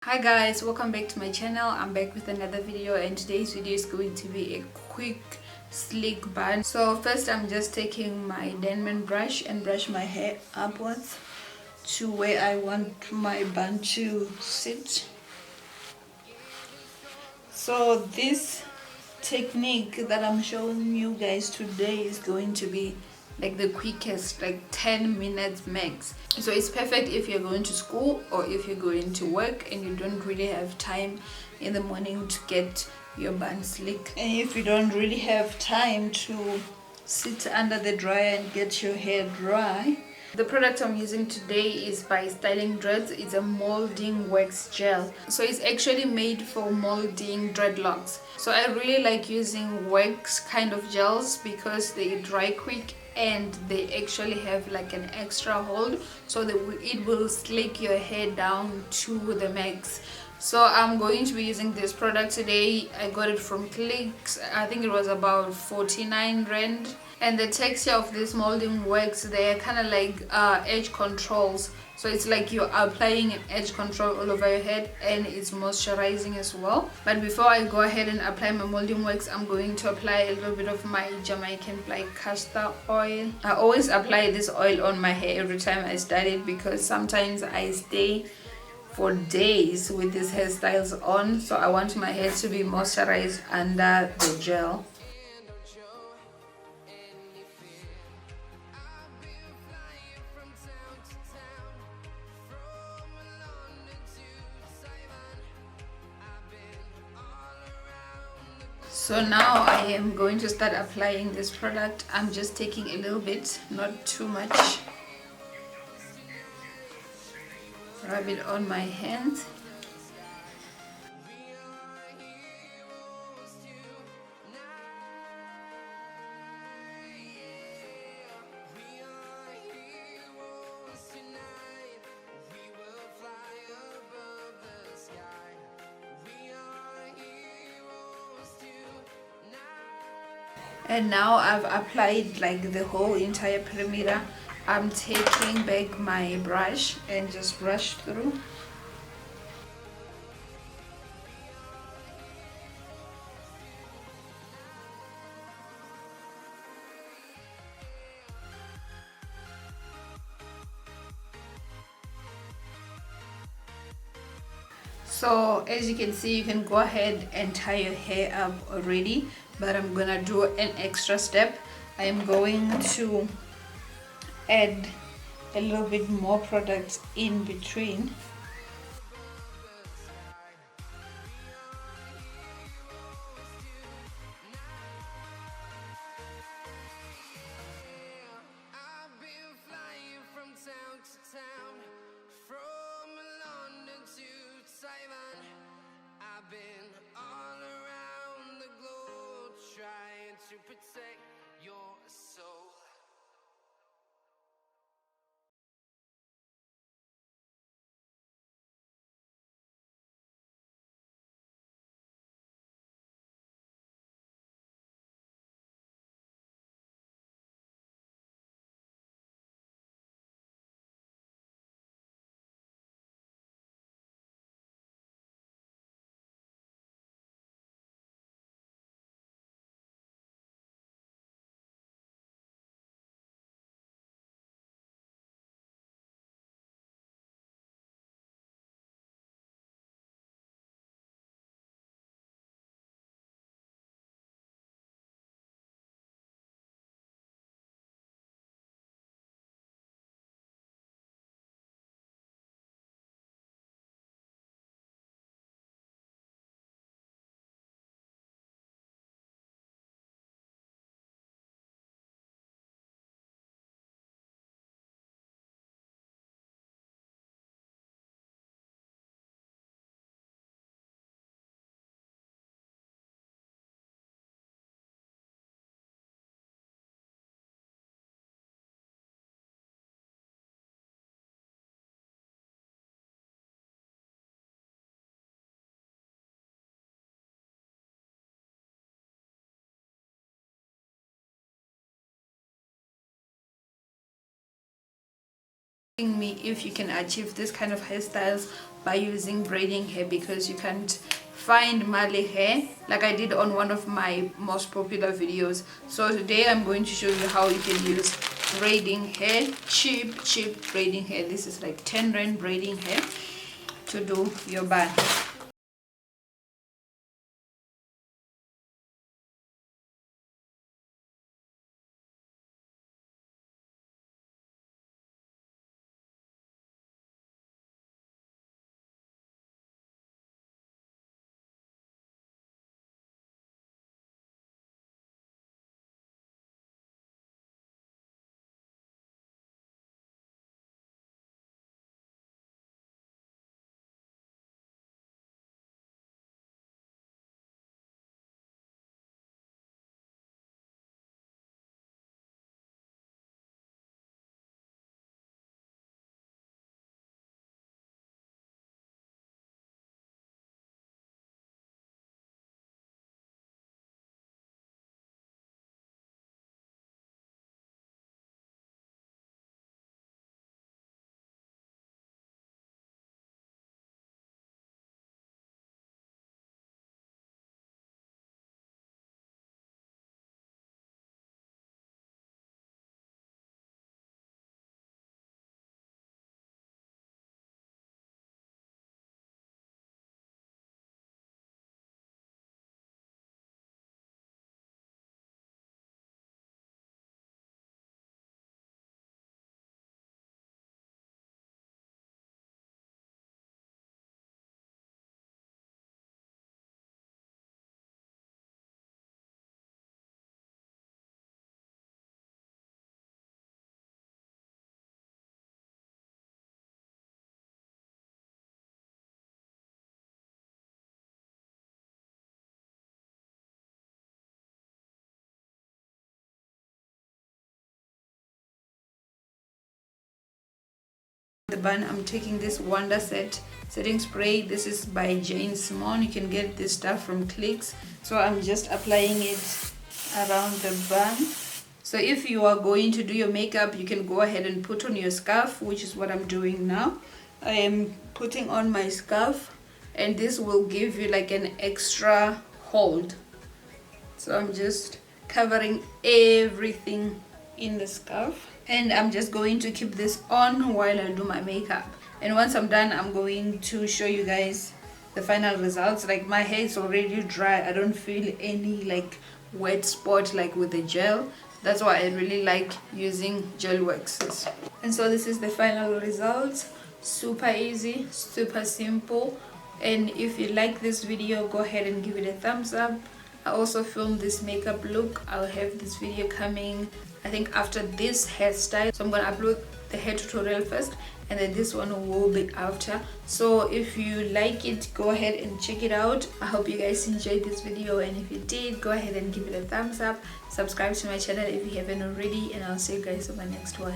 Hi guys, welcome back to my channel. I'm back with another video, and today's video is going to be a quick sleek bun. So first I'm just taking my Denman brush and brush my hair upwards to where I want my bun to sit. So this technique that I'm showing you guys today is going to be like the quickest, like 10 minutes max. So it's perfect if you're going to school or if you're going to work and you don't really have time in the morning to get your bun slick, and if you don't really have time to sit under the dryer and get your hair dry. The product I'm using today is by Stylin Dredz. It's a molding wax gel. So it's actually made for molding dreadlocks. So I really like using wax kind of gels because they dry quick and they actually have like an extra hold, so that it will slick your hair down to the max. So I'm going to be using this product today. I got it from Clicks. I think it was about 49 rand. And the texture of this molding wax, they're kind of like edge controls. So it's like you're applying an edge control all over your head, and it's moisturizing as well. But before I go ahead and apply my molding wax, I'm going to apply a little bit of my Jamaican like Custor oil. I always apply this oil on my hair every time I start it because sometimes I stay for days with these hairstyles on, so I want my hair to be moisturized under the gel. So now I am going to start applying this product. I'm just taking a little bit, not too much. Rub it on my hands. And now I've applied like the whole entire perimeter. I'm taking back my brush and just brush through. So as you can see, you can go ahead and tie your hair up already, but I'm gonna do an extra step. I am going to add a little bit more product in between. Protect your soul. me if you can achieve this kind of hairstyles by using braiding hair, because you can't find Malay hair like I did on one of my most popular videos. So today I'm going to show you how you can use braiding hair, cheap braiding hair. This is like 10 rand braiding hair to do your bun. The bun, I'm taking this Wonder setting spray. This is by Jane Simone. You can get this stuff from Clicks. So I'm just applying it around the bun. So if you are going to do your makeup, you can go ahead and put on your scarf, which is what I'm doing now. I am putting on my scarf, and this will give you like an extra hold. So I'm just covering everything in the scarf, and I'm just going to keep this on while I do my makeup. And once I'm done, I'm going to show you guys the final results. Like, my hair is already dry. I don't feel any like wet spot like with the gel. That's why I really like using gel waxes. And so this is the final result. Super easy, super simple. And if you like this video, go ahead and give it a thumbs up. I also filmed this makeup look. I'll have this video coming, I think, after this hairstyle. So I'm gonna upload the hair tutorial first, and then this one will be after. So if you like it, go ahead and check it out. I hope you guys enjoyed this video, and if you did, go ahead and give it a thumbs up. Subscribe to my channel if you haven't already, and I'll see you guys on my next one.